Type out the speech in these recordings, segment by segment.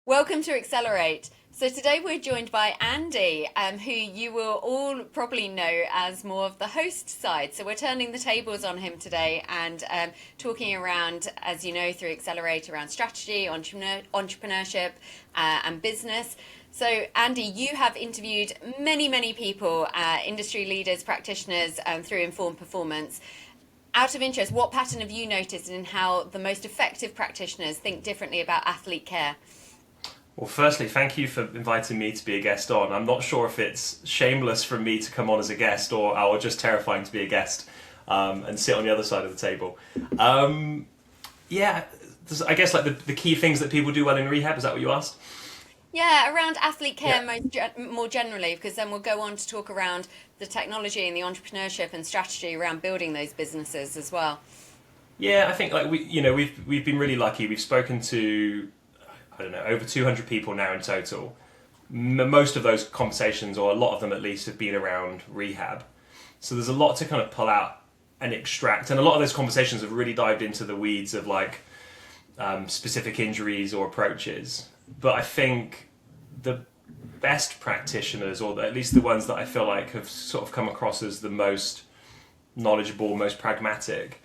Welcome to Accelerate. So today we're joined by Andy, who you will all probably know as more of the host side. So we're turning the tables on him today and talking around, as you know, through Accelerate around strategy, entrepreneurship, and business. So Andy, you have interviewed many people, industry leaders, practitioners, through Informed Performance. Out of interest, what pattern have you noticed in how the most effective practitioners think differently about athlete care? Well, firstly, thank you for inviting me to be a guest on. I'm not sure if it's shameless for me to come on as a guest or just terrifying to be a guest and sit on the other side of the table. Yeah, I guess like the key things that people do well in rehab, is that what you asked? Yeah, around athlete care Yeah. more generally, because then we'll go on to talk around the technology and the entrepreneurship and strategy around building those businesses as well. Yeah, I think like we've been really lucky. We've spoken to, I don't know, over 200 people now in total. Most of those conversations, or a lot of them at least, have been around rehab. So there's a lot to kind of pull out and extract, and a lot of those conversations have really dived into the weeds of like specific injuries or approaches. But I think the best practitioners, or at least the ones that I feel like have sort of come across as the most knowledgeable, most pragmatic,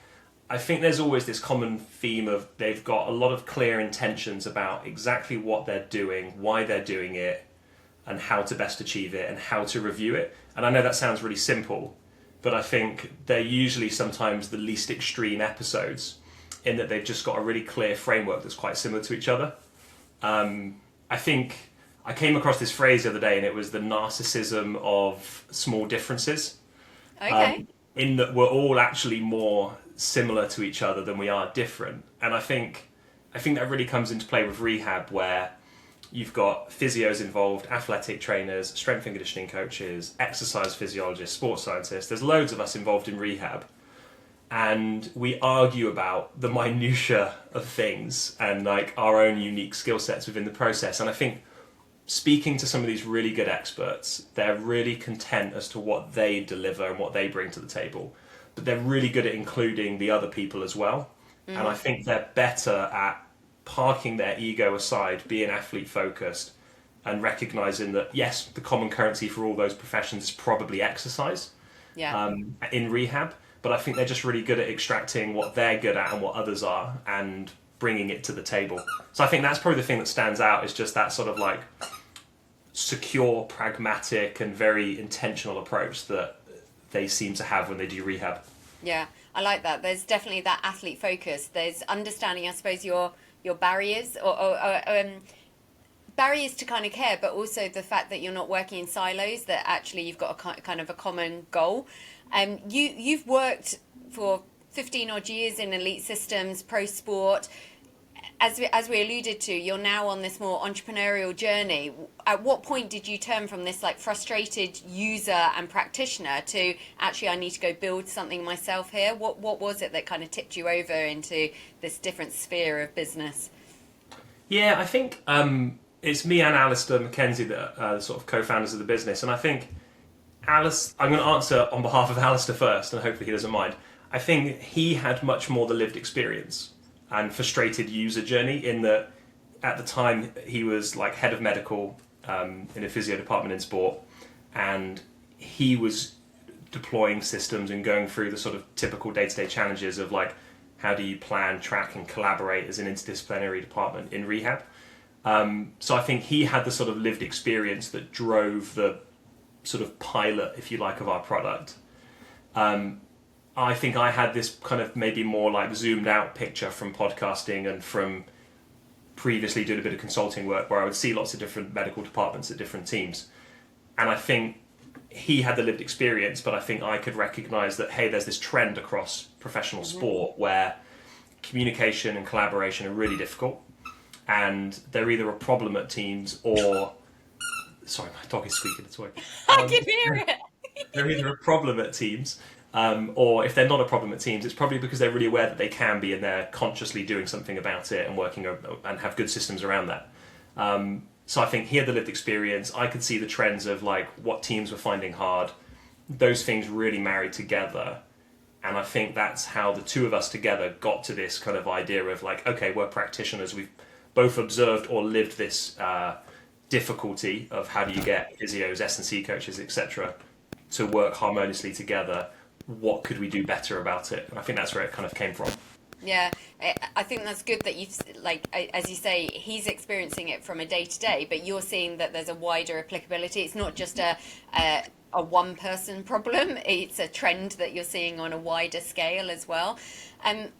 I think there's always this common theme of they've got a lot of clear intentions about exactly what they're doing, why they're doing it, and how to best achieve it, and how to review it. And I know that sounds really simple, but I think they're usually sometimes the least extreme episodes in that they've just got a really clear framework that's quite similar to each other. I think I came across this phrase the other day, and it was the narcissism of small differences. Okay. In that we're all actually more similar to each other than we are different. And I think that really comes into play with rehab, where you've got physios involved, athletic trainers, strength and conditioning coaches, exercise physiologists, sports scientists. There's loads of us involved in rehab, and we argue about the minutiae of things and like our own unique skill sets within the process. And I think speaking to some of these really good experts, they're really content as to what they deliver and what they bring to the table, but they're really good at including the other people as well. And I think they're better at parking their ego aside, being athlete focused, and recognizing that yes, the common currency for all those professions is probably exercise Yeah. in rehab, but I think they're just really good at extracting what they're good at and what others are and bringing it to the table. So I think that's probably the thing that stands out, is just that sort of like secure, pragmatic, and very intentional approach that they seem to have when they do rehab. Yeah, I like that. There's definitely that athlete focus. There's understanding, I suppose, your barriers or barriers to kind of care, but also the fact that you're not working in silos. That actually you've got a kind of a common goal. You've worked for 15 odd years in elite systems, pro sport. As we alluded to, you're now on this more entrepreneurial journey. At what point did you turn from this like frustrated user and practitioner to actually I need to go build something myself here? What was it that kind of tipped you over into this different sphere of business? Yeah, I think it's me and Alistair Mackenzie that are the sort of co-founders of the business, and I think Alice. I'm going to answer on behalf of Alistair first, and hopefully he doesn't mind. I think he had much more the lived experience and frustrated user journey, in that at the time he was like head of medical in a physio department in sport, and he was deploying systems and going through the sort of typical day-to-day challenges of like how do you plan, track, and collaborate as an interdisciplinary department in rehab. So I think he had the sort of lived experience that drove the sort of pilot, if you like, of our product. I think I had this kind of maybe more like zoomed out picture from podcasting and from previously doing a bit of consulting work, where I would see lots of different medical departments at different teams. And I think he had the lived experience, but I think I could recognize that, hey, there's this trend across professional sport where communication and collaboration are really difficult, and they're either a problem at teams or, sorry, my dog is squeaking its way. I can hear it. They're either a problem at teams, or if they're not a problem at teams, it's probably because they're really aware that they can be, and they're consciously doing something about it and working and have good systems around that. So I think he had the lived experience. I could see the trends of like what teams were finding hard. Those things really married together, and I think that's how the two of us together got to this kind of idea of like, okay, we're practitioners. We've both observed or lived this difficulty of how do you get physios, S&C coaches, etc., to work harmoniously together. What could we do better about it? And I think that's where it kind of came from. Yeah, I think that's good that you've, like, as you say, he's experiencing it from a day-to-day, but you're seeing that there's a wider applicability. It's not just a one-person problem. It's a trend that you're seeing on a wider scale as well.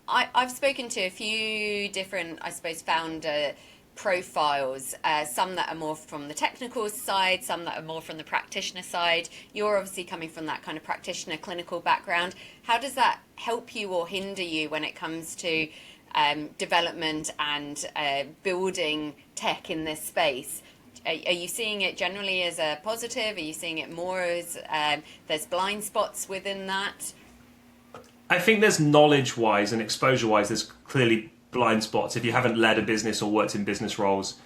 I've spoken to a few different, I suppose, founder profiles, some that are more from the technical side, some that are more from the practitioner side. You're obviously coming from that kind of practitioner clinical background. How does that help you or hinder you when it comes to development and building tech in this space? Are you seeing it generally as a positive? Are you seeing it more as there's blind spots within that? I think there's knowledge-wise and exposure-wise, there's clearly blind spots. If you haven't led a business or worked in business roles,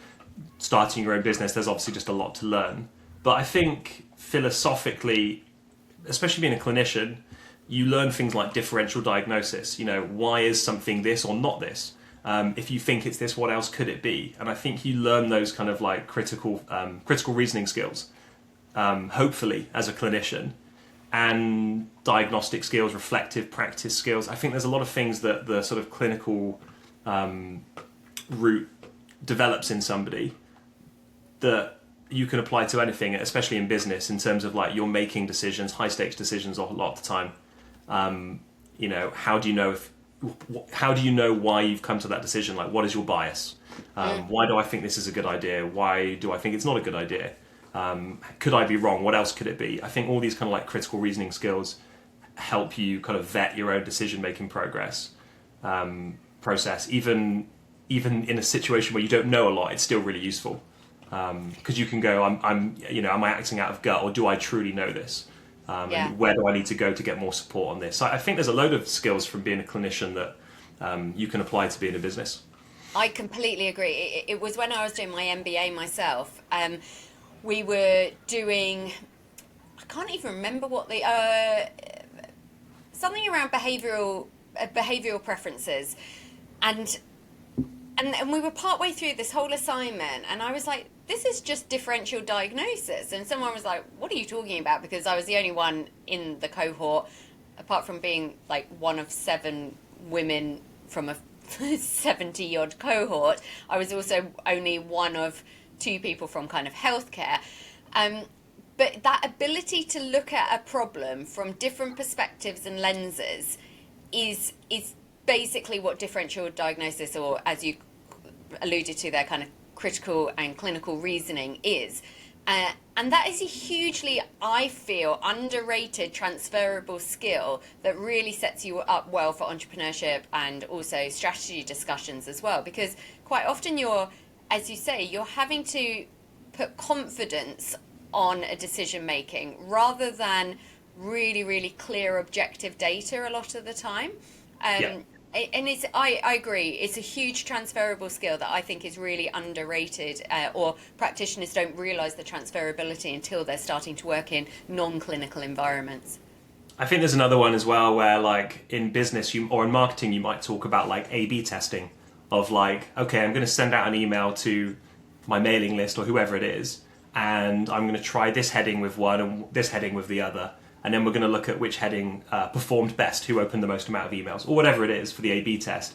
starting your own business, there's obviously just a lot to learn. But I think philosophically, especially being a clinician, you learn things like differential diagnosis. Why is something this or not this? If you think it's this, what else could it be? And I think you learn those kind of like critical reasoning skills, hopefully, as a clinician, and diagnostic skills, reflective practice skills. I think there's a lot of things that the sort of clinical route develops in somebody that you can apply to anything, especially in business, in terms of like you're making decisions, high stakes decisions a lot of the time. How do you know why you've come to that decision? Like, what is your bias? Why do I think this is a good idea? Why do I think it's not a good idea? Could I be wrong? What else could it be? I think all these kind of like critical reasoning skills help you kind of vet your own decision making process. Even in a situation where you don't know a lot, it's still really useful, because you can go, am I acting out of gut, or do I truly know this? And where do I need to go to get more support on this? So I think there's a load of skills from being a clinician that you can apply to being a business. I completely agree. It was when I was doing my MBA myself. We were doing, I can't even remember what something around behavioural preferences. And we were partway through this whole assignment, and I was like, this is just differential diagnosis. And someone was like, what are you talking about? Because I was the only one in the cohort, apart from being like one of 7 women from a 70-odd cohort. I was also only one of 2 people from kind of healthcare. But that ability to look at a problem from different perspectives and lenses is basically what differential diagnosis, or as you alluded to there, kind of critical and clinical reasoning is. And that is a hugely, I feel, underrated transferable skill that really sets you up well for entrepreneurship and also strategy discussions as well. Because quite often you're, as you say, you're having to put confidence on a decision making rather than really, really clear objective data a lot of the time. And I agree, it's a huge transferable skill that I think is really underrated, or practitioners don't realise the transferability until they're starting to work in non-clinical environments. I think there's another one as well where, like, in business or in marketing, you might talk about like A/B testing of like, okay, I'm going to send out an email to my mailing list or whoever it is, and I'm going to try this heading with one and this heading with the other. And then we're going to look at which heading performed best, who opened the most amount of emails, or whatever it is for the A/B test.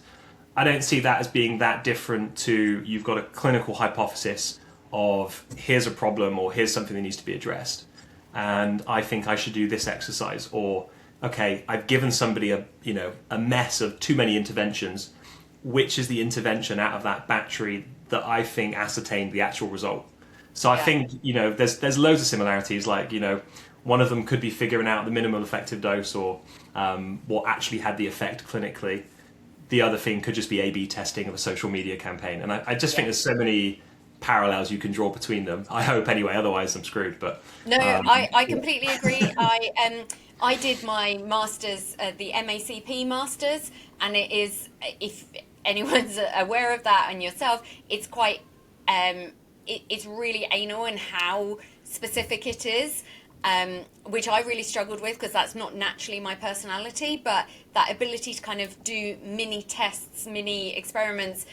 I don't see that as being that different to, you've got a clinical hypothesis of here's a problem or here's something that needs to be addressed, and I think I should do this exercise. Or, okay, I've given somebody a mess of too many interventions. Which is the intervention out of that battery that I think ascertained the actual result? So I think, there's loads of similarities, like, one of them could be figuring out the minimal effective dose or what actually had the effect clinically. The other thing could just be A/B testing of a social media campaign. And I just think there's so many parallels you can draw between them. I hope anyway, otherwise I'm screwed. But no, I completely agree. I did my master's, the MACP masters, and it is, if anyone's aware of that and yourself, it's quite, it's really anal in how specific it is. Which I really struggled with because that's not naturally my personality, but that ability to kind of do mini tests, mini experiments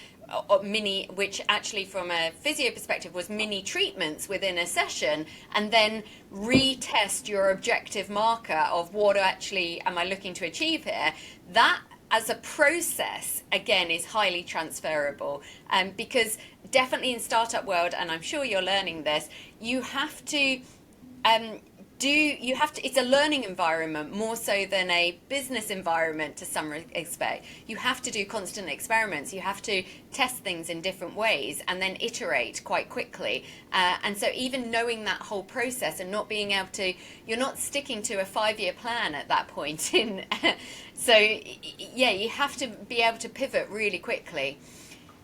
mini, which actually from a physio perspective was mini treatments within a session, and then retest your objective marker of what actually am I looking to achieve here. That as a process, again, is highly transferable, because definitely in startup world, and I'm sure you're learning this, you have to it's a learning environment more so than a business environment to some respect. You have to do constant experiments. You have to test things in different ways and then iterate quite quickly. And so even knowing that whole process and not being able to, you're not sticking to a 5-year plan at that point. So yeah, you have to be able to pivot really quickly.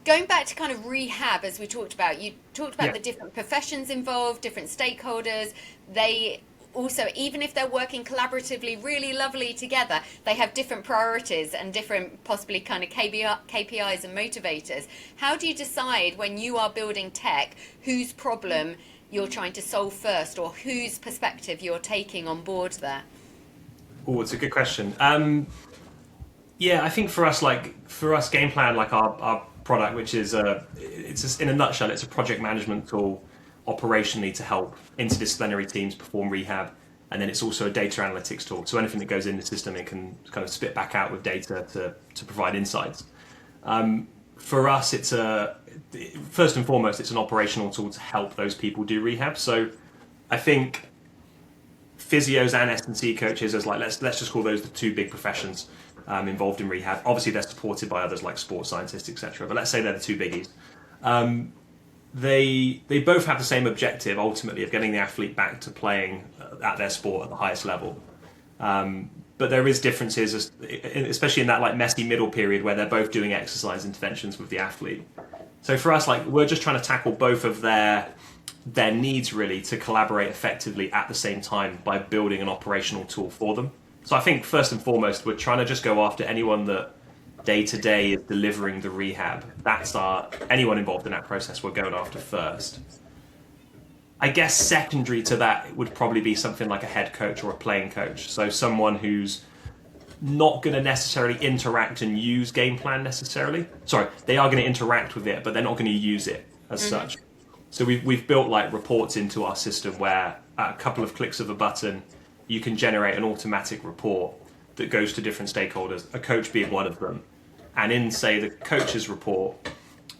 Going back to kind of rehab, as we talked about, you talked about the different professions involved, different stakeholders. They also, even if they're working collaboratively really lovely together, they have different priorities and different possibly kind of KPIs and motivators. How do you decide when you are building tech whose problem you're trying to solve first, or whose perspective you're taking on board there? Oh, it's a good question. I think for us, Gameplan, like our product, which is it's just, in a nutshell, it's a project management tool operationally to help interdisciplinary teams perform rehab, and then it's also a data analytics tool. So anything that goes in the system, it can kind of spit back out with data to provide insights. For us, it's first and foremost, it's an operational tool to help those people do rehab. So I think physios and S&C coaches, as let's just call those the two big professions involved in rehab. Obviously, they're supported by others like sports scientists, etc. But let's say they're the two biggies. They both have the same objective, ultimately, of getting the athlete back to playing at their sport at the highest level. But there is differences, especially in that messy middle period where they're both doing exercise interventions with the athlete. So for us, we're just trying to tackle both of their needs really to collaborate effectively at the same time by building an operational tool for them. So I think first and foremost, we're trying to just go after anyone that day to day is delivering the rehab. That's anyone involved in that process we're going after first. I guess secondary to that would probably be something like a head coach or a playing coach. So someone who's not going to necessarily interact and use Gameplan necessarily. Sorry, they are going to interact with it, but they're not going to use it as such. So we've built reports into our system where at a couple of clicks of a button, you can generate an automatic report that goes to different stakeholders, a coach being one of them. And in, say, the coach's report,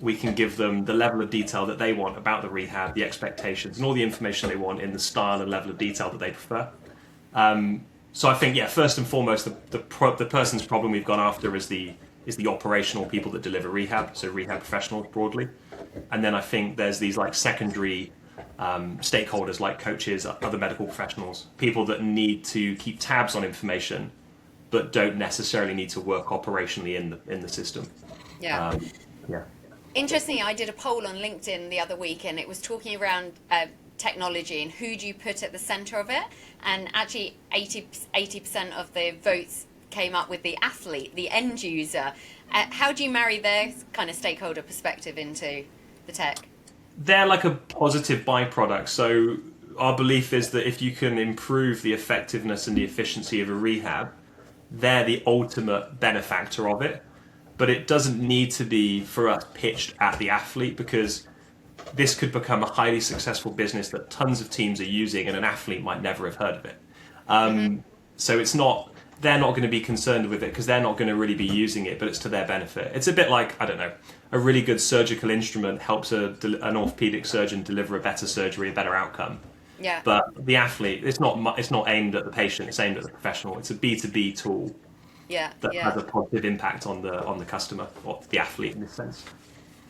we can give them the level of detail that they want about the rehab, the expectations, and all the information they want in the style and level of detail that they prefer. So I think, first and foremost, the person's problem we've gone after is the operational people that deliver rehab, so rehab professionals broadly. And then I think there's these secondary stakeholders like coaches, other medical professionals, people that need to keep tabs on information but don't necessarily need to work operationally in the system. Yeah. Interestingly, I did a poll on LinkedIn the other week, and it was talking around technology and who do you put at the center of it. And actually, 80% of the votes came up with the athlete, the end user. How do you marry their kind of stakeholder perspective into the tech? They're like a positive byproduct. So our belief is that if you can improve the effectiveness and the efficiency of a rehab, they're the ultimate benefactor of it. But it doesn't need to be, for us, pitched at the athlete, because this could become a highly successful business that tons of teams are using and an athlete might never have heard of it. So they're not going to be concerned with it because they're not going to really be using it, but it's to their benefit. It's a bit like, I don't know, a really good surgical instrument helps an orthopedic surgeon deliver a better surgery, a better outcome. Yeah. But the athlete, it's not aimed at the patient, it's aimed at the professional. It's a B2B tool that has a positive impact on the customer, or the athlete in this sense.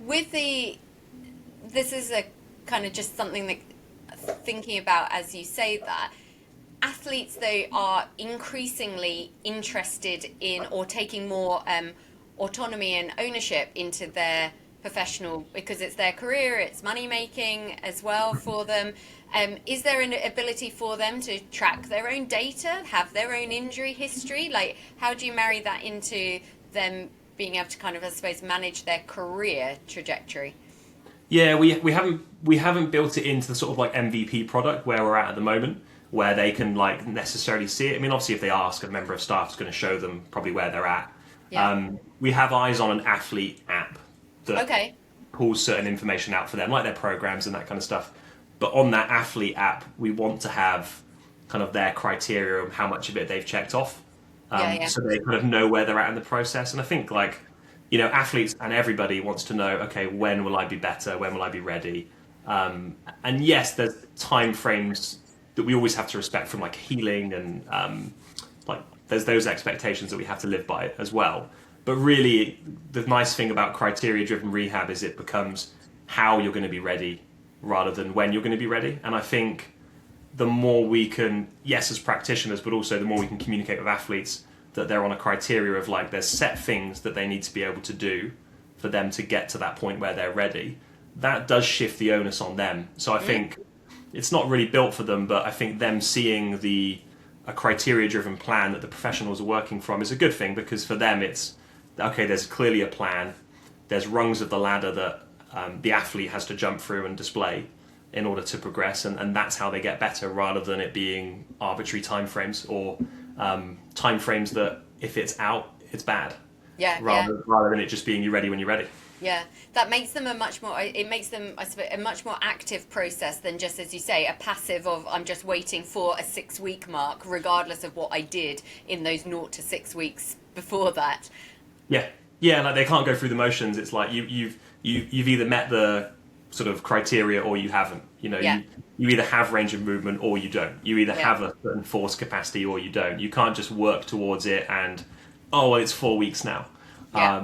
This is a kind of just something that thinking about as you say that, athletes though are increasingly interested in or taking more autonomy and ownership into their professional, because it's their career, it's money making as well for them. Is there an ability for them to track their own data, have their own injury history? How do you marry that into them being able to kind of, I suppose, manage their career trajectory? Yeah, we haven't built it into the sort of MVP product where we're at the moment, where they can necessarily see it. I mean, obviously, if they ask, a member of staff is going to show them probably where they're at. Yeah. We have eyes on an athlete app that Okay. pulls certain information out for them, like their programs and that kind of stuff. But on that athlete app, we want to have kind of their criteria of how much of it they've checked off, Yeah. so they kind of know where they're at in the process. And I think, like, athletes and everybody wants to know, okay, when will I be better? When will I be ready? And yes, there's time frames that we always have to respect from like healing and like there's those expectations that we have to live by as well. But really, the nice thing about criteria-driven rehab is it becomes how you're going to be ready rather than when you're going to be ready. And I think the more we can, yes, as practitioners, but also the more we can communicate with athletes that they're on a criteria of like there's set things that they need to be able to do for them to get to that point where they're ready, that does shift the onus on them. So I think it's not really built for them, but I think them seeing a criteria-driven plan that the professionals are working from is a good thing, because for them it's, okay, there's clearly a plan, there's rungs of the ladder that the athlete has to jump through and display in order to progress, and that's how they get better, rather than it being arbitrary timeframes or timeframes that if it's out, it's bad. Rather than it just being you're ready when you're ready. Yeah, that makes them it makes them, I suppose, a much more active process than just, as you say, a passive of I'm just waiting for a 6-week mark, regardless of what I did in those 0 to 6 weeks before that. Yeah, like they can't go through the motions. It's like you've either met the sort of criteria or you haven't. You either have range of movement or you don't. You either have a certain force capacity or you don't. You can't just work towards it and, oh, well, it's 4 weeks now. As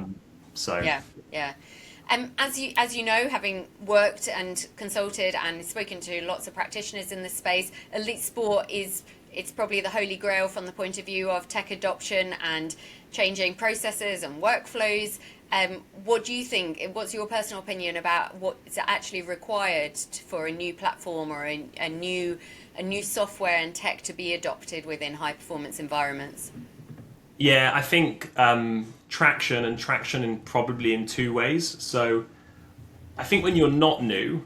you know, having worked and consulted and spoken to lots of practitioners in this space, elite sport it's probably the holy grail from the point of view of tech adoption and changing processes and workflows. What do you think? What's your personal opinion about what's actually required for a new platform or a new software and tech to be adopted within high performance environments? Yeah, I think traction in probably in 2 ways. So I think when you're not new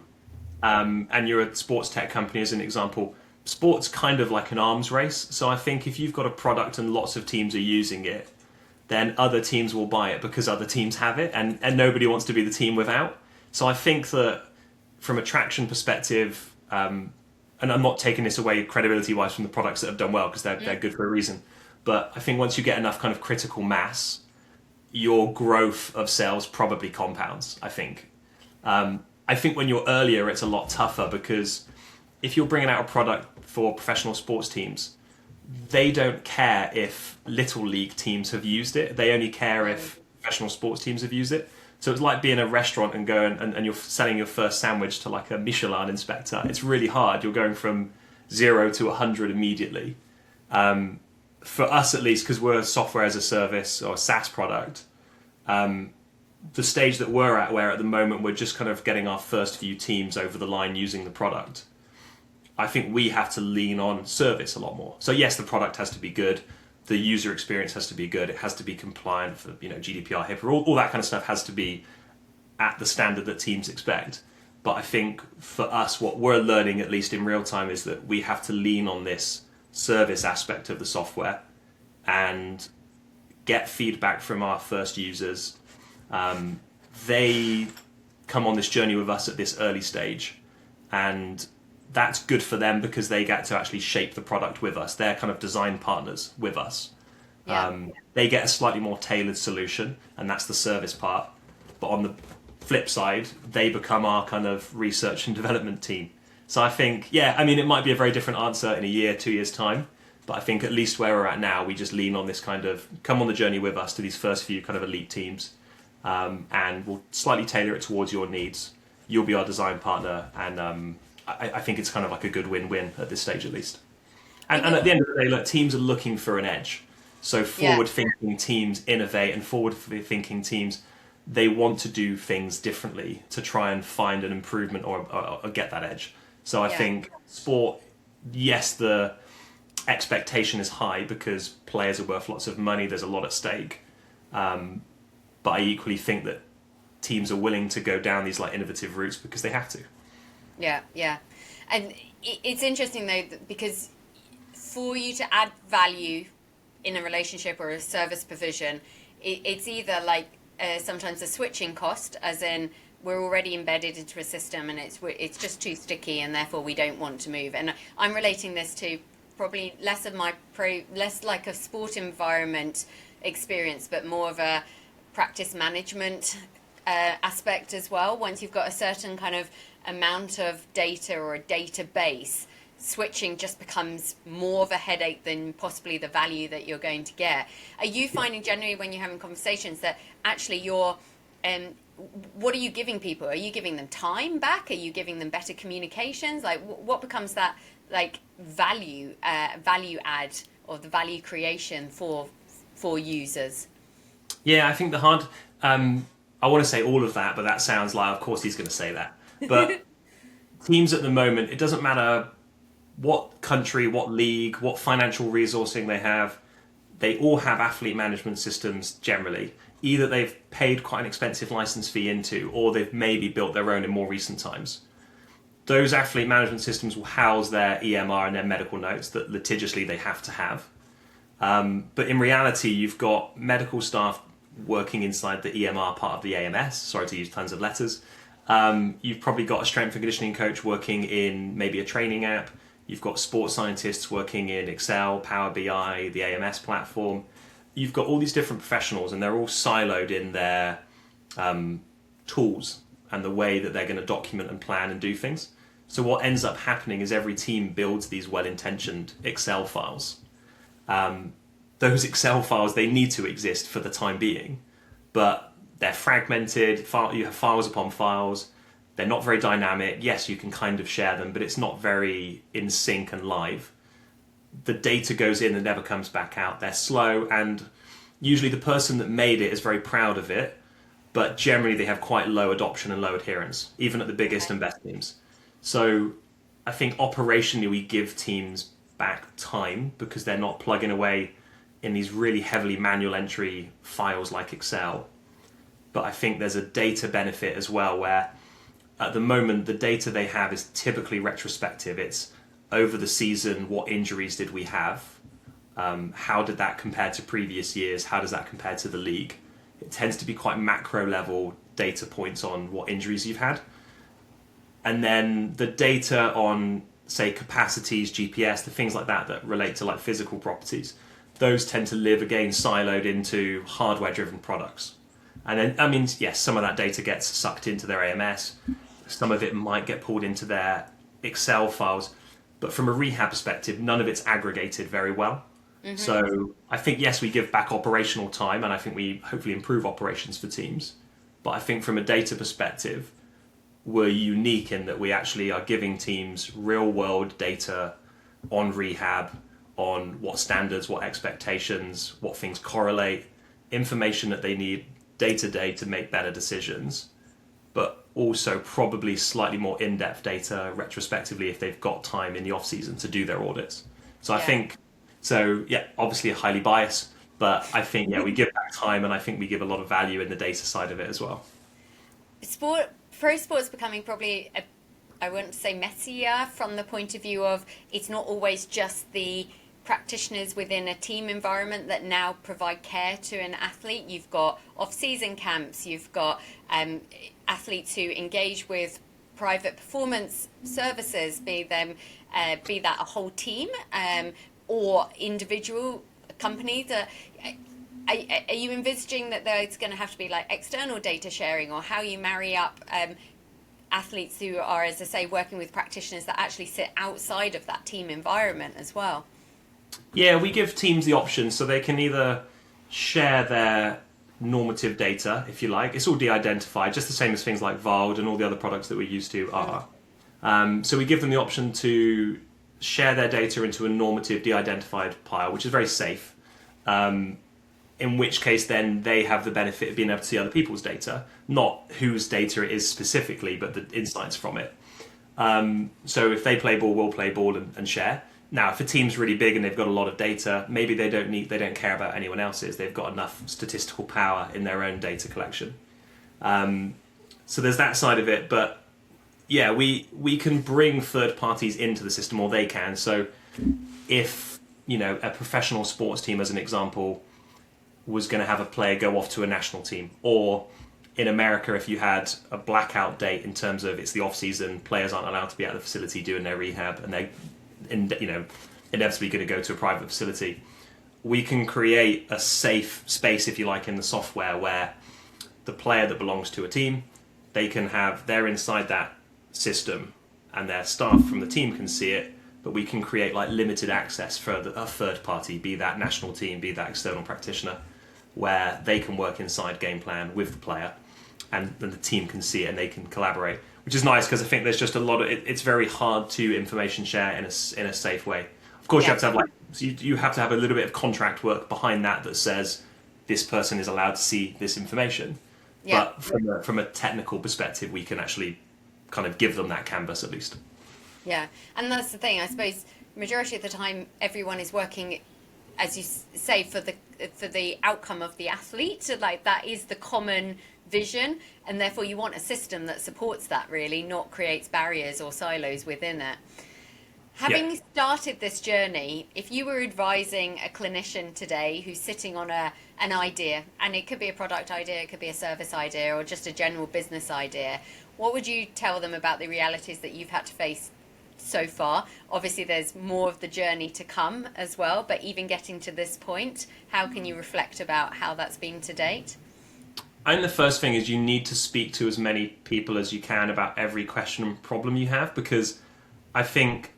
and you're a sports tech company, as an example, sport's kind of like an arms race. So I think if you've got a product and lots of teams are using it, then other teams will buy it because other teams have it, and nobody wants to be the team without. So I think that from a traction perspective, and I'm not taking this away credibility-wise from the products that have done well, because they're good for a reason, but I think once you get enough kind of critical mass, your growth of sales probably compounds, I think. I think when you're earlier, it's a lot tougher, because if you're bringing out a product for professional sports teams, they don't care if little league teams have used it. They only care if professional sports teams have used it. So it's like being a restaurant and going and you're selling your first sandwich to like a Michelin inspector. It's really hard. You're going from 0 to 100 immediately. For us, at least, because we're a software as a service or a SaaS product, the stage that we're at, where at the moment we're just kind of getting our first few teams over the line using the product, I think we have to lean on service a lot more. So yes, the product has to be good, the user experience has to be good, it has to be compliant for GDPR, HIPAA, all that kind of stuff has to be at the standard that teams expect. But I think for us, what we're learning, at least in real time, is that we have to lean on this service aspect of the software and get feedback from our first users. They come on this journey with us at this early stage, and that's good for them because they get to actually shape the product with us. They're kind of design partners with us. They get a slightly more tailored solution, and that's the service part. But on the flip side, they become our kind of research and development team. So I think, it might be a very different answer in a year, 2 years' time. But I think at least where we're at now, we just lean on this kind of come on the journey with us to these first few kind of elite teams, and we'll slightly tailor it towards your needs. You'll be our design partner, and I think it's kind of like a good win-win at this stage, at least. And at the end of the day, look, teams are looking for an edge. So forward-thinking teams innovate, and forward-thinking teams, they want to do things differently to try and find an improvement or get that edge. So I think sport, yes, the expectation is high because players are worth lots of money, there's a lot at stake. But I equally think that teams are willing to go down these like innovative routes because they have to. Yeah. And it's interesting though, because for you to add value in a relationship or a service provision, it's either like sometimes a switching cost, as in we're already embedded into a system and it's just too sticky and therefore we don't want to move. And I'm relating this to probably less like a sport environment experience, but more of a practice management aspect as well. Once you've got a certain kind of amount of data or a database, switching just becomes more of a headache than possibly the value that you're going to get. Are you finding generally when you're having conversations that actually you're what are you giving people? Are you giving them time back? Are you giving them better communications? Like what becomes that like value add or the value creation for users? Yeah, I think the hard I want to say all of that, but that sounds like of course he's going to say that. But teams at the moment, it doesn't matter what country, what league, what financial resourcing they have, they all have athlete management systems generally. Either they've paid quite an expensive license fee into, or they've maybe built their own in more recent times. Those athlete management systems will house their EMR and their medical notes that litigiously they have to have. But in reality, you've got medical staff working inside the EMR part of the AMS, sorry to use tons of letters. You've probably got a strength and conditioning coach working in maybe a training app. You've got sports scientists working in Excel, Power BI, the AMS platform. You've got all these different professionals and they're all siloed in their tools and the way that they're going to document and plan and do things. So what ends up happening is every team builds these well-intentioned Excel files. Those Excel files, they need to exist for the time being, but they're fragmented. You have files upon files. They're not very dynamic. Yes, you can kind of share them, but it's not very in sync and live. The data goes in and never comes back out. They're slow, and usually the person that made it is very proud of it, but generally they have quite low adoption and low adherence, even at the biggest and best teams. So I think operationally we give teams back time because they're not plugging away in these really heavily manual entry files like Excel. But I think there's a data benefit as well where at the moment the data they have is typically retrospective. It's over the season, what injuries did we have? How did that compare to previous years? How does that compare to the league? It tends to be quite macro level data points on what injuries you've had. And then the data on, say, capacities, GPS, the things like that that relate to like physical properties, those tend to live again siloed into hardware-driven products. And then, I mean, yes, some of that data gets sucked into their AMS. Some of it might get pulled into their Excel files. But from a rehab perspective, none of it's aggregated very well. Mm-hmm. So I think, yes, we give back operational time, and I think we hopefully improve operations for teams. But I think from a data perspective, we're unique in that we actually are giving teams real-world data on rehab, on what standards, what expectations, what things correlate, information that they need day-to-day to make better decisions, but also probably slightly more in-depth data retrospectively if they've got time in the off-season to do their audits. So I think, obviously highly biased, but I think, we give back time and I think we give a lot of value in the data side of it as well. Pro sport's becoming probably, I wouldn't say messier from the point of view of it's not always just the practitioners within a team environment that now provide care to an athlete. You've got off-season camps, you've got athletes who engage with private performance services, be that a whole team or individual companies. Are you envisaging that there's going to have to be like external data sharing, or how you marry up athletes who are, as I say, working with practitioners that actually sit outside of that team environment as well? Yeah, we give teams the option, so they can either share their normative data, if you like. It's all de-identified, just the same as things like VALD and all the other products that we're used to are. So we give them the option to share their data into a normative de-identified pile, which is very safe. In which case then they have the benefit of being able to see other people's data, not whose data it is specifically, but the insights from it. So if they play ball, we'll play ball and share. Now, if a team's really big and they've got a lot of data, maybe they don't care about anyone else's. They've got enough statistical power in their own data collection. So there's that side of it. But yeah, we can bring third parties into the system, or they can. So if, a professional sports team, as an example, was going to have a player go off to a national team, or in America, if you had a blackout date in terms of it's the off season, players aren't allowed to be at the facility doing their rehab, and they're inevitably going to go to a private facility. We can create a safe space, if you like, in the software where the player that belongs to a team, they're inside that system, and their staff from the team can see it. But we can create like limited access for a third party, be that national team, be that external practitioner, where they can work inside Gameplan with the player, and then the team can see it and they can collaborate, which is nice because I think there's just a lot of it's very hard to information share in a safe way. Of course, you have to have you have to have a little bit of contract work behind that says this person is allowed to see this information. Yeah. But from a technical perspective, we can actually kind of give them that canvas at least. Yeah, and that's the thing. I suppose majority of the time, everyone is working, as you say, for the outcome of the athlete. Like that is the common vision, and therefore you want a system that supports that, really, not creates barriers or silos within it. Having started this journey, if you were advising a clinician today who's sitting on an idea, and it could be a product idea, it could be a service idea, or just a general business idea, what would you tell them about the realities that you've had to face so far? Obviously, there's more of the journey to come as well, but even getting to this point, how can you reflect about how that's been to date? I think the first thing is you need to speak to as many people as you can about every question and problem you have, because I think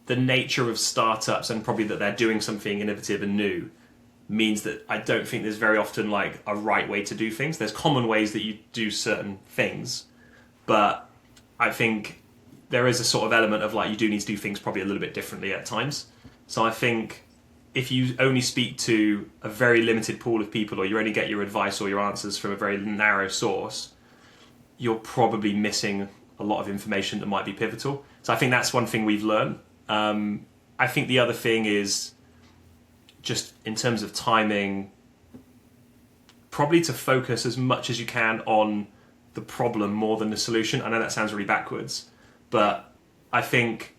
the nature of startups, and probably that they're doing something innovative and new, means that I don't think there's very often like a right way to do things. There's common ways that you do certain things, but I think there is a sort of element of like you do need to do things probably a little bit differently at times. So I think if you only speak to a very limited pool of people, or you only get your advice or your answers from a very narrow source, you're probably missing a lot of information that might be pivotal. So I think that's one thing we've learned. I think the other thing is just in terms of timing, probably to focus as much as you can on the problem more than the solution. I know that sounds really backwards, but I think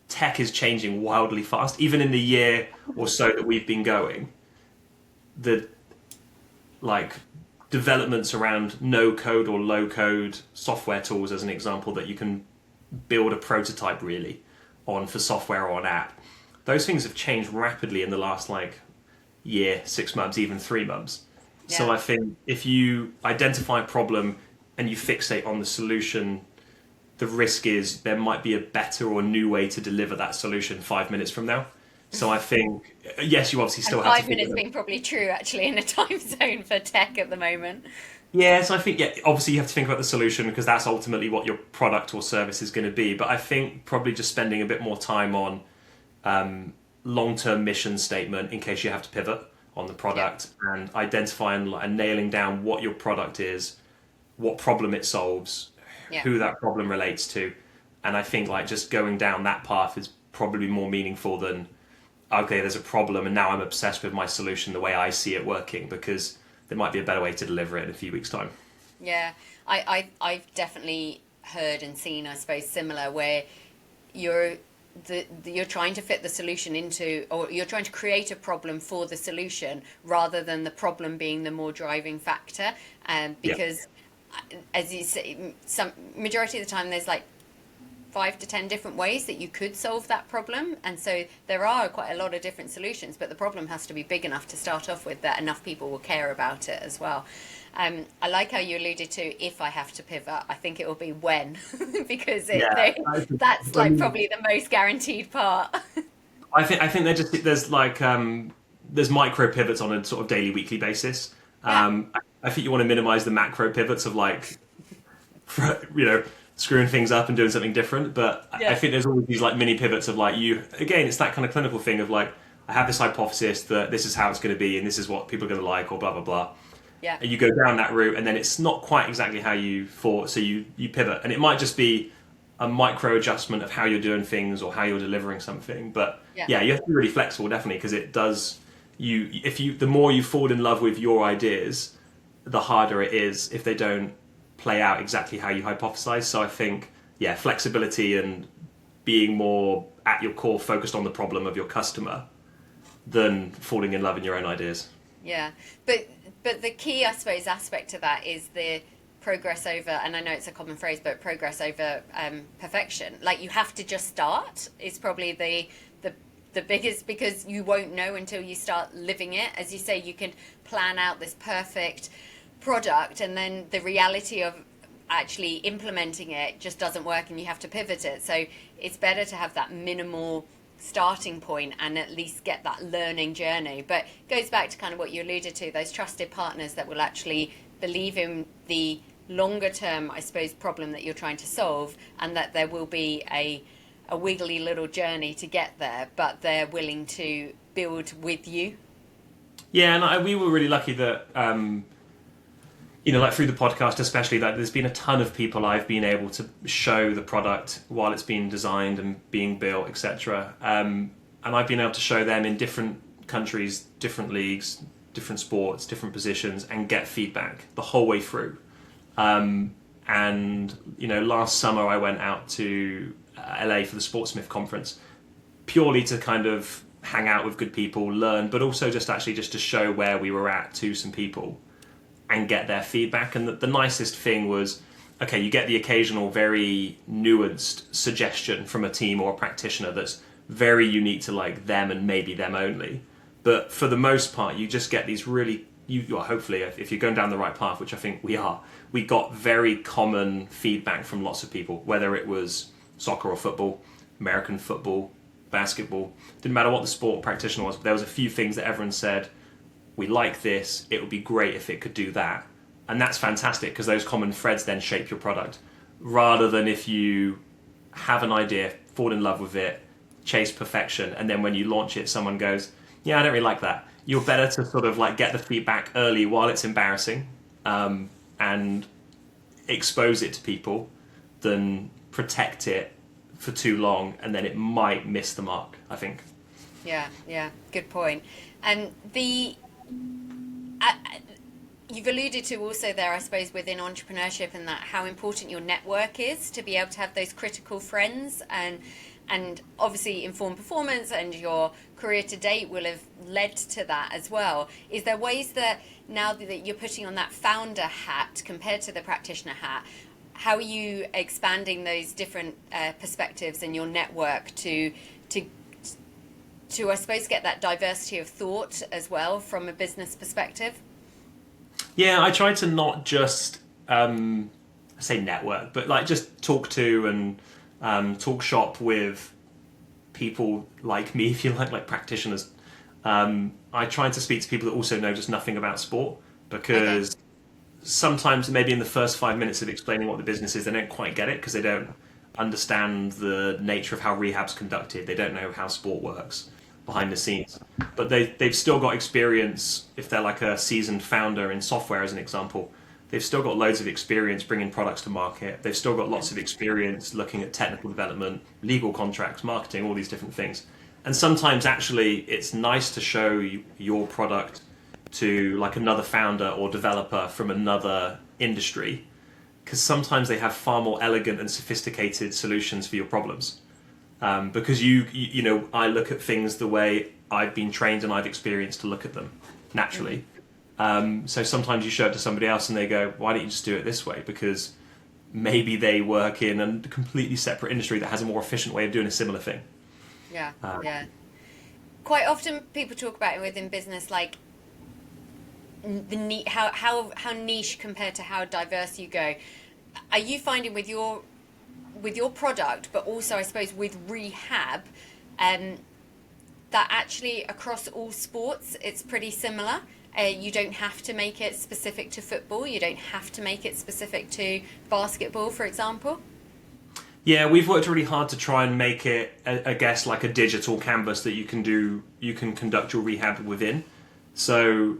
tech is changing wildly fast. Even in the year or so that we've been going, the developments around no code or low code software tools, as an example, that you can build a prototype really on for software or an app, those things have changed rapidly in the last year, 6 months, even 3 months. Yeah. So I think if you identify a problem and you fixate on the solution, the risk is there might be a better or new way to deliver that solution 5 minutes from now. So I think, yes, you obviously still have to... 5 minutes being probably true, actually, in a time zone for tech at the moment. Yes, I think, obviously you have to think about the solution because that's ultimately what your product or service is going to be. But I think probably just spending a bit more time on long-term mission statement in case you have to pivot on the product, and identifying and nailing down what your product is, what problem it solves, who that problem relates to. And I think just going down that path is probably more meaningful than, okay, there's a problem and now I'm obsessed with my solution the way I see it working, because there might be a better way to deliver it in a few weeks' time. Yeah, I've definitely heard and seen, I suppose, similar, where you're trying to fit the solution into, or you're trying to create a problem for the solution rather than the problem being the more driving factor. Because as you say, majority of the time there's 5 to 10 different ways that you could solve that problem, and so there are quite a lot of different solutions, but the problem has to be big enough to start off with that enough people will care about it as well. I like how you alluded to, if I have to pivot, I think it will be when, because that's probably the most guaranteed part. I think there's micro pivots on a sort of daily, weekly basis. I think you want to minimize the macro pivots of screwing things up and doing something different, but I think there's always these mini pivots of it's that kind of clinical thing of I have this hypothesis that this is how it's going to be and this is what people are going to like, or blah blah blah. Yeah. And you go down that route and then it's not quite exactly how you thought, so you pivot, and it might just be a micro adjustment of how you're doing things or how you're delivering something. But you have to be really flexible, definitely, because it does the more you fall in love with your ideas, the harder it is if they don't play out exactly how you hypothesize. So I think, flexibility and being more at your core focused on the problem of your customer than falling in love in your own ideas. Yeah. But the key, I suppose, aspect to that is the progress over, and I know it's a common phrase, but progress over perfection. Like, you have to just start is probably the biggest, because you won't know until you start living it. As you say, you can plan out this perfect product, and then the reality of actually implementing it just doesn't work, and you have to pivot it. So it's better to have that minimal starting point and at least get that learning journey. But it goes back to kind of what you alluded to, those trusted partners that will actually believe in the longer term, I suppose, problem that you're trying to solve, and that there will be a wiggly little journey to get there, but they're willing to build with you. Yeah, and we were really lucky that like through the podcast especially, that there's been a ton of people I've been able to show the product while it's being designed and being built, etc. And I've been able to show them in different countries, different leagues, different sports, different positions, and get feedback the whole way through. And last summer I went out to LA for the Sportsmith conference, purely to kind of hang out with good people, learn, but also just to show where we were at to some people and get their feedback. And the nicest thing was, okay, you get the occasional very nuanced suggestion from a team or a practitioner that's very unique to like them and maybe them only. But for the most part, you just get these really, hopefully, if you're going down the right path, which I think we are, we got very common feedback from lots of people, whether it was soccer or football, American football, basketball, didn't matter what the sport practitioner was, but there was a few things that everyone said, we like this, it would be great if it could do that. And that's fantastic, because those common threads then shape your product, rather than if you have an idea, fall in love with it, chase perfection, and then when you launch it, someone goes, yeah, I don't really like that. You're better to sort of like get the feedback early while it's embarrassing, and expose it to people, than protect it for too long and then it might miss the mark, I think. Yeah, good point. And you've alluded to also there, I suppose, within entrepreneurship, and that how important your network is to be able to have those critical friends, and obviously informed performance and your career to date will have led to that as well. Is there ways that now that you're putting on that founder hat compared to the practitioner hat, how are you expanding those different perspectives in your network to I suppose get that diversity of thought as well from a business perspective? Yeah, I try to not just say network, but like just talk to and talk shop with people like me, if you like practitioners. I try to speak to people that also know just nothing about sport, because sometimes maybe in the first 5 minutes of explaining what the business is, they don't quite get it because they don't understand the nature of how rehab's conducted. They don't know how sport works behind the scenes, but they've still got experience. If they're like a seasoned founder in software, as an example, they've still got loads of experience bringing products to market. They've still got lots of experience looking at technical development, legal contracts, marketing, all these different things. And sometimes actually it's nice to show your product to like another founder or developer from another industry, because sometimes they have far more elegant and sophisticated solutions for your problems. Because you know, I look at things the way I've been trained and I've experienced to look at them naturally. So sometimes you show it to somebody else and they go, why don't you just do it this way? Because maybe they work in a completely separate industry that has a more efficient way of doing a similar thing. Yeah. Quite often people talk about it within business, like how niche compared to how diverse you go. Are you finding with your product, but also I suppose with Rehab, that actually across all sports it's pretty similar? You don't have to make it specific to football. You don't have to make it specific to basketball, for example. Yeah, we've worked really hard to try and make it, I guess, like a digital canvas that you can conduct your rehab within. So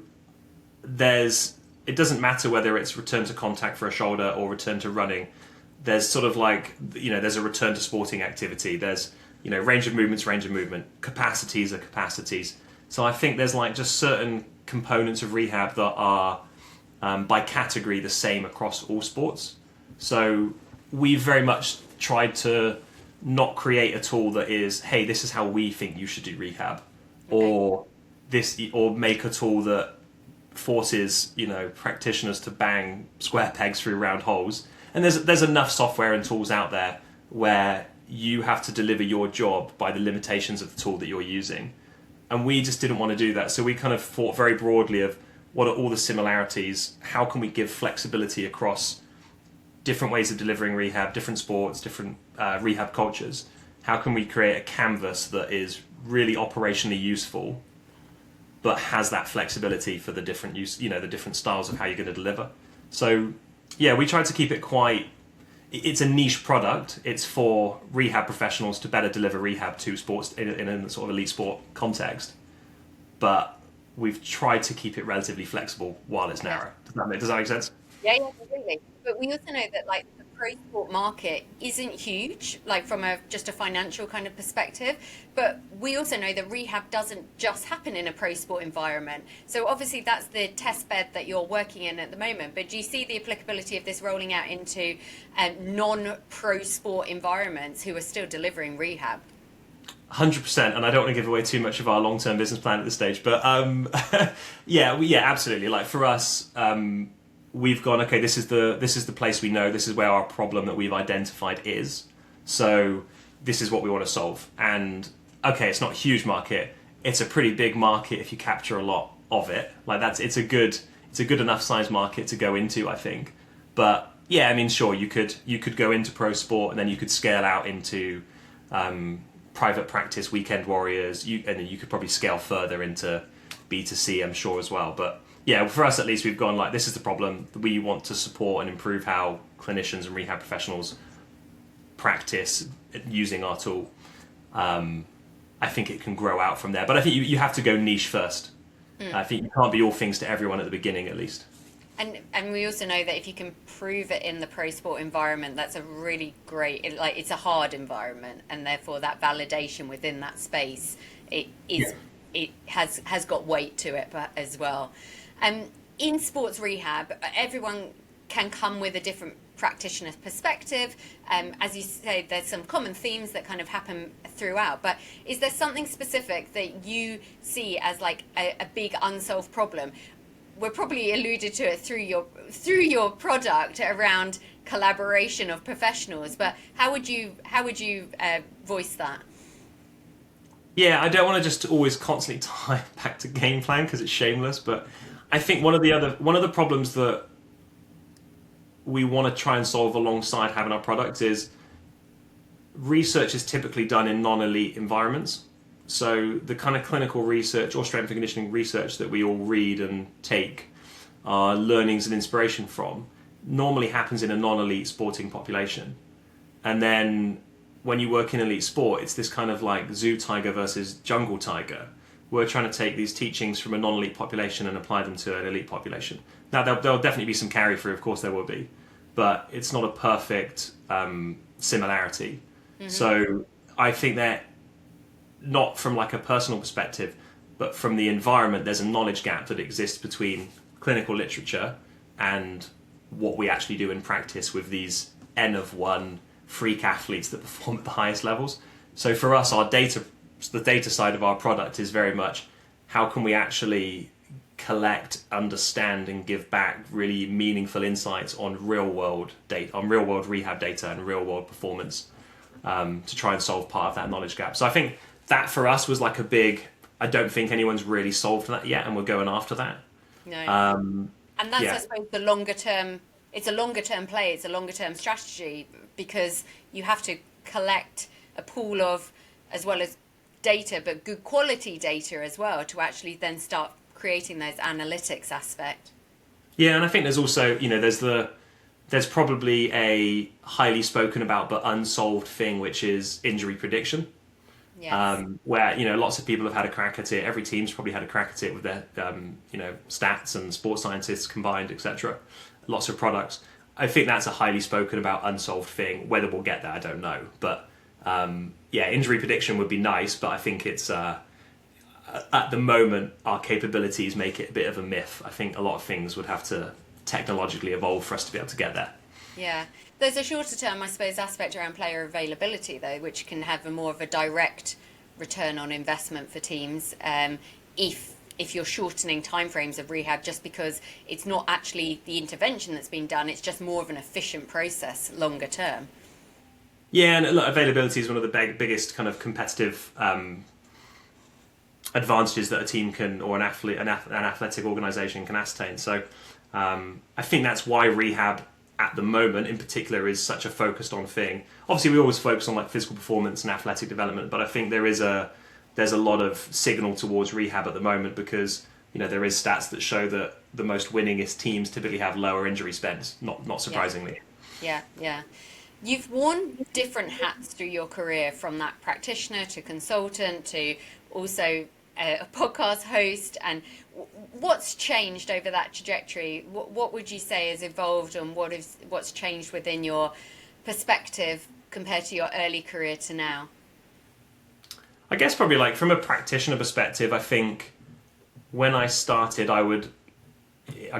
it doesn't matter whether it's return to contact for a shoulder or return to running. There's sort of like, there's a return to sporting activity. There's, range of movement. Capacities are capacities. So I think there's like just certain components of rehab that are by category the same across all sports. So we've very much tried to not create a tool that is, hey, this is how we think you should do rehab, or make a tool that forces, practitioners to bang square pegs through round holes. And there's enough software and tools out there where you have to deliver your job by the limitations of the tool that you're using. And we just didn't want to do that. So we kind of thought very broadly of what are all the similarities? How can we give flexibility across different ways of delivering rehab, different sports, different rehab cultures? How can we create a canvas that is really operationally useful, but has that flexibility for the different the different styles of how you're going to deliver? So yeah, we tried to keep it it's a niche product. It's for rehab professionals to better deliver rehab to sports in a sort of elite sport context. But we've tried to keep it relatively flexible while it's narrow. Does that make sense? Yeah, completely. But we also know that like the pro sport market isn't huge, like from just a financial kind of perspective. But we also know that rehab doesn't just happen in a pro sport environment. So obviously that's the test bed that you're working in at the moment. But do you see the applicability of this rolling out into non-pro sport environments who are still delivering rehab? 100%, and I don't want to give away too much of our long-term business plan at this stage, but yeah, absolutely. Like for us, we've gone, okay, this is the place we know, this is where our problem that we've identified is. So this is what we want to solve. And okay, it's not a huge market. It's a pretty big market if you capture a lot of it. Like it's a good enough size market to go into, I think. But yeah, I mean, sure, you could go into pro sport and then you could scale out into private practice, weekend warriors, and then you could probably scale further into B2C, I'm sure, as well. But yeah, for us at least, we've gone like, this is the problem. We want to support and improve how clinicians and rehab professionals practice using our tool. I think it can grow out from there. But I think you have to go niche first. I think you can't be all things to everyone at the beginning, at least. And we also know that if you can prove it in the pro sport environment, that's a really great, it's a hard environment, and therefore that validation within that space, it has got weight to it as well. In sports rehab, everyone can come with a different practitioner's perspective. As you say, there's some common themes that kind of happen throughout, but is there something specific that you see as like a big unsolved problem? We're probably alluded to it through your product around collaboration of professionals, but how would you voice that? Yeah, I don't want to just always constantly tie back to game plan because it's shameless, but I think one of the problems that we want to try and solve alongside having our product is research is typically done in non-elite environments. So the kind of clinical research or strength and conditioning research that we all read and take our learnings and inspiration from normally happens in a non-elite sporting population. And then when you work in elite sport, it's this kind of like zoo tiger versus jungle tiger. We're trying to take these teachings from a non-elite population and apply them to an elite population. Now, there'll definitely be some carry through, of course there will be, but it's not a perfect similarity. Mm-hmm. So I think that not from like a personal perspective, but from the environment, there's a knowledge gap that exists between clinical literature and what we actually do in practice with these N of 1 freak athletes that perform at the highest levels. So for us, the data side of our product is very much how can we actually collect, understand, and give back really meaningful insights on real world data, on real world rehab data and real world performance, to try and solve part of that knowledge gap. So I think that for us was like a big, I don't think anyone's really solved that yet, and we're going after that. No. And that's, I suppose, the longer term, it's a longer term play, it's a longer term strategy, because you have to collect a pool of, as well as data, but good quality data as well, to actually then start creating those analytics aspect. Yeah, and I think there's also, there's probably a highly spoken about but unsolved thing, which is injury prediction. Yes. Where lots of people have had a crack at it. Every team's probably had a crack at it with their stats and sports scientists combined, etc. Lots of products. I think that's a highly spoken about unsolved thing. Whether we'll get there, I don't know. But injury prediction would be nice, but I think it's at the moment our capabilities make it a bit of a myth. I think a lot of things would have to technologically evolve for us to be able to get there. Yeah. There's a shorter term, I suppose, aspect around player availability, though, which can have more of a direct return on investment for teams if if you're shortening timeframes of rehab, just because it's not actually the intervention that's been done, it's just more of an efficient process longer term. Yeah, and look, availability is one of the biggest kind of competitive advantages that a team can, or an athletic organisation can ascertain. So I think that's why rehab at the moment in particular is such a focused on thing. Obviously we always focus on like physical performance and athletic development, but I think there's a lot of signal towards rehab at the moment, because there is stats that show that the most winningest teams typically have lower injury spends, not surprisingly. Yeah. You've worn different hats through your career, from that practitioner to consultant to also a podcast host. And what's changed over that trajectory? What would you say has evolved, and what's changed within your perspective compared to your early career to now? I guess probably like from a practitioner perspective, I think when I started, I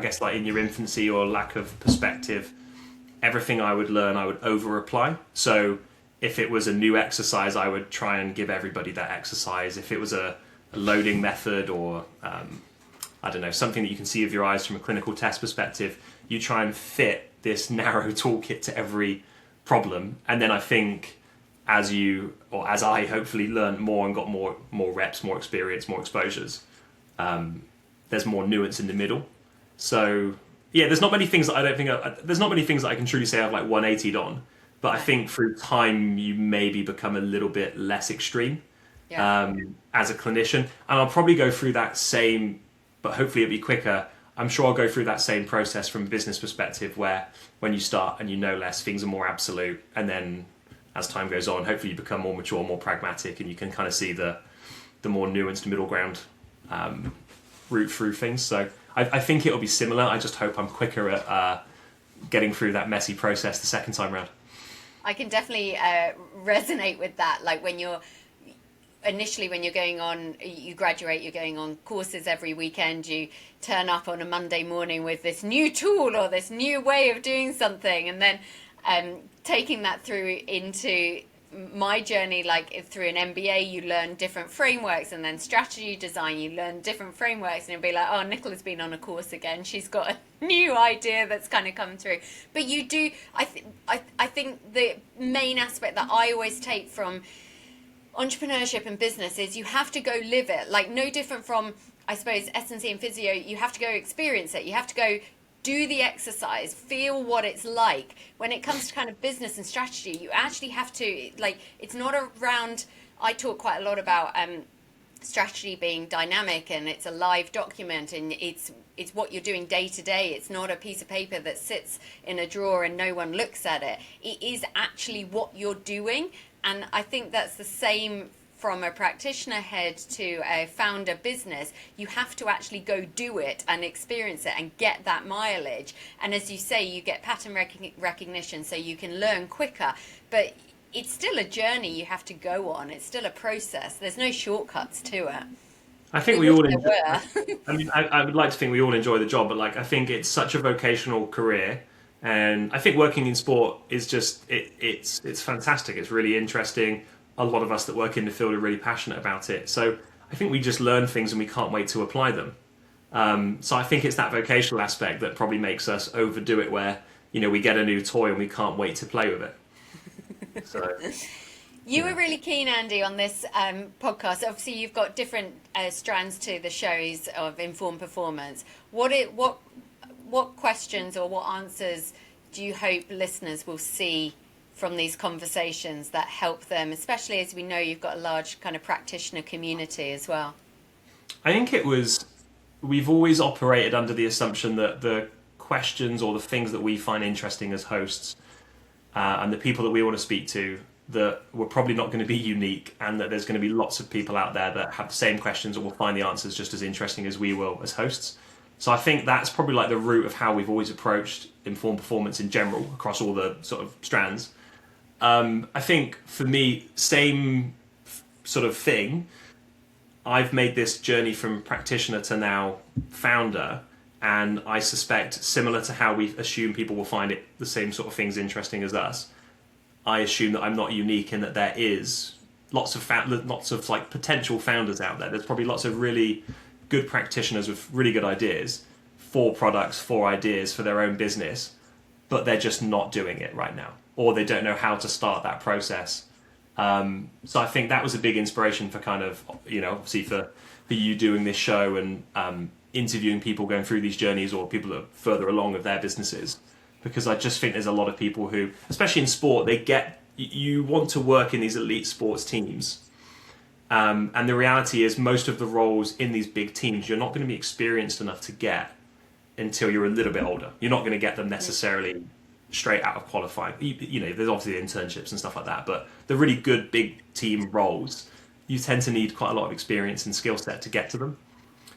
guess like in your infancy or lack of perspective, everything I would learn, I would over-apply. So if it was a new exercise, I would try and give everybody that exercise. If it was a loading method or, I don't know, something that you can see with your eyes from a clinical test perspective, you try and fit this narrow toolkit to every problem. And then I think as I hopefully learned more and got more reps, more experience, more exposures, there's more nuance in the middle. So yeah, there's not many things that I can truly say I've like 180'd on, but I think through time you maybe become a little bit less extreme as a clinician, and I'll probably go through that same, but hopefully it'll be quicker. I'm sure I'll go through that same process from a business perspective, where when you start and you know less, things are more absolute, and then as time goes on, hopefully you become more mature, more pragmatic, and you can kind of see the more nuanced middle ground route through things. So I think it'll be similar. I just hope I'm quicker at getting through that messy process the second time round. I can definitely resonate with that. Like when you're going on, you graduate, you're going on courses every weekend, you turn up on a Monday morning with this new tool or this new way of doing something, and then taking that through into my journey, like through an MBA, you learn different frameworks, and then strategy design, you learn different frameworks, and you'll be like, oh, Nicola's been on a course again, she's got a new idea that's kind of come through. But you do, I think the main aspect that I always take from entrepreneurship and business is you have to go live it. Like no different from, I suppose, S&C and physio, you have to go experience it. You have to go do the exercise, feel what it's like. When it comes to kind of business and strategy, you actually have to, like, it's not around, I talk quite a lot about strategy being dynamic, and it's a live document, and it's what you're doing day to day. It's not a piece of paper that sits in a drawer and no one looks at it. It is actually what you're doing. And I think that's the same from a practitioner head to a founder business. You have to actually go do it and experience it and get that mileage. And as you say, you get pattern recognition, so you can learn quicker. But it's still a journey you have to go on. It's still a process. There's no shortcuts to it. I think we all enjoy. I mean, I would like to think we all enjoy the job, but like I think it's such a vocational career. And I think working in sport is just, it's fantastic. It's really interesting. A lot of us that work in the field are really passionate about it. So I think we just learn things and we can't wait to apply them. So I think it's that vocational aspect that probably makes us overdo it, where, we get a new toy and we can't wait to play with it. So you were really keen, Andy, on this podcast. Obviously, you've got different strands to the shows of Informed Performance. What questions or what answers do you hope listeners will see from these conversations that help them, especially as we know you've got a large kind of practitioner community as well? I think we've always operated under the assumption that the questions or the things that we find interesting as hosts and the people that we want to speak to, that we're probably not going to be unique, and that there's going to be lots of people out there that have the same questions or will find the answers just as interesting as we will as hosts. So I think that's probably like the root of how we've always approached Informed Performance in general across all the sort of strands. I think for me, same sort of thing. I've made this journey from practitioner to now founder, and I suspect similar to how we assume people will find it the same sort of things interesting as us, I assume that I'm not unique in that there is lots of like potential founders out there. There's probably lots of really good practitioners with really good ideas, 4 products, 4 ideas for their own business, but they're just not doing it right now, or they don't know how to start that process. So I think that was a big inspiration for kind of, obviously for you doing this show and interviewing people going through these journeys, or people that are further along with their businesses, because I just think there's a lot of people who, especially in sport, you want to work in these elite sports teams. And the reality is most of the roles in these big teams, you're not going to be experienced enough to get until you're a little bit older. You're not going to get them necessarily straight out of qualifying. There's obviously the internships and stuff like that, but the really good big team roles, you tend to need quite a lot of experience and skill set to get to them.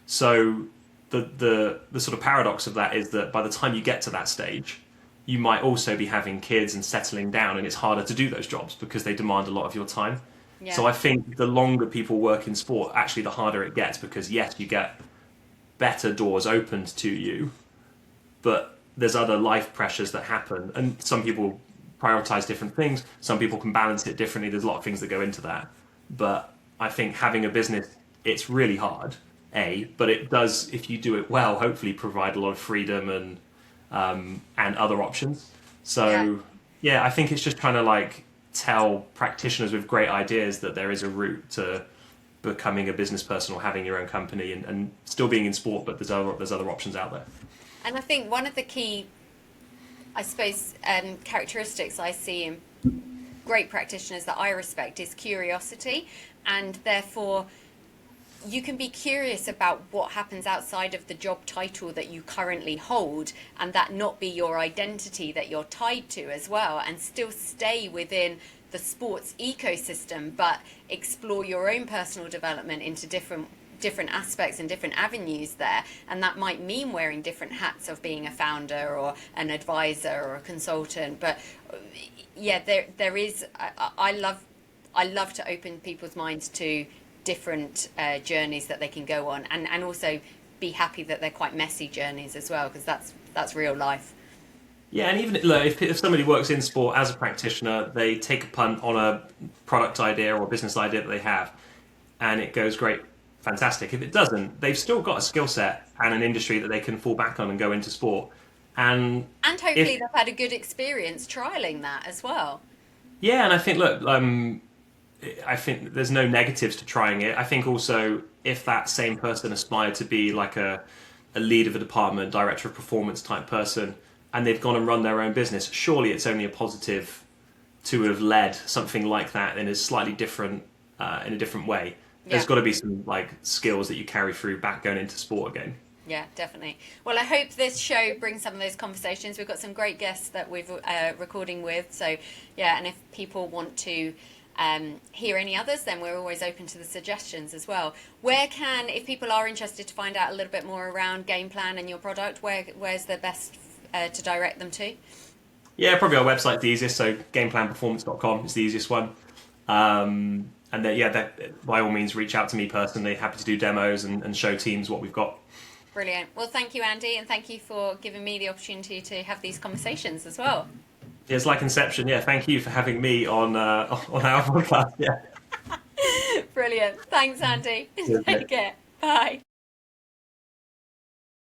So the sort of paradox of that is that by the time you get to that stage, you might also be having kids and settling down, and it's harder to do those jobs because they demand a lot of your time. Yeah. So I think the longer people work in sport, actually the harder it gets, because yes, you get better doors opened to you, but there's other life pressures that happen, and some people prioritize different things. Some people can balance it differently. There's a lot of things that go into that. But I think having a business, it's really hard, but it does, if you do it well, hopefully provide a lot of freedom and other options. So yeah, I think it's just trying to tell practitioners with great ideas that there is a route to becoming a business person or having your own company and still being in sport, but there's other options out there. And I think one of the key, I suppose, characteristics I see in great practitioners that I respect is curiosity, and therefore you can be curious about what happens outside of the job title that you currently hold, and that not be your identity that you're tied to as well, and still stay within the sports ecosystem, but explore your own personal development into different aspects and different avenues there. And that might mean wearing different hats of being a founder or an advisor or a consultant. But yeah, there is, I love to open people's minds to different journeys that they can go on, and also be happy that they're quite messy journeys as well, because that's real life. Yeah, and even if somebody works in sport as a practitioner, they take a punt on a product idea or a business idea that they have, and it goes great, fantastic. If it doesn't, they've still got a skill set and an industry that they can fall back on and go into sport. And hopefully they've had a good experience trialing that as well. Yeah, and I think, I think there's no negatives to trying it. I think also if that same person aspired to be like a lead of a department, director of performance type person, and they've gone and run their own business, surely it's only a positive to have led something like that in a slightly different, in a different way. Yeah. There's got to be some skills that you carry through back going into sport again. Yeah, definitely. Well, I hope this show brings some of those conversations. We've got some great guests that we're recording with. So yeah, and if people want to hear any others, then we're always open to the suggestions as well. If people are interested to find out a little bit more around Gameplan and your product, where's the best to direct them to? Yeah, probably our website's the easiest, so gameplanperformance.com is the easiest one. And then, by all means, reach out to me personally. Happy to do demos and show teams what we've got. Brilliant. Well, thank you, Andy, and thank you for giving me the opportunity to have these conversations as well. It's like Inception. Yeah, thank you for having me on our podcast. Yeah. Brilliant. Thanks, Andy. Take care. Bye.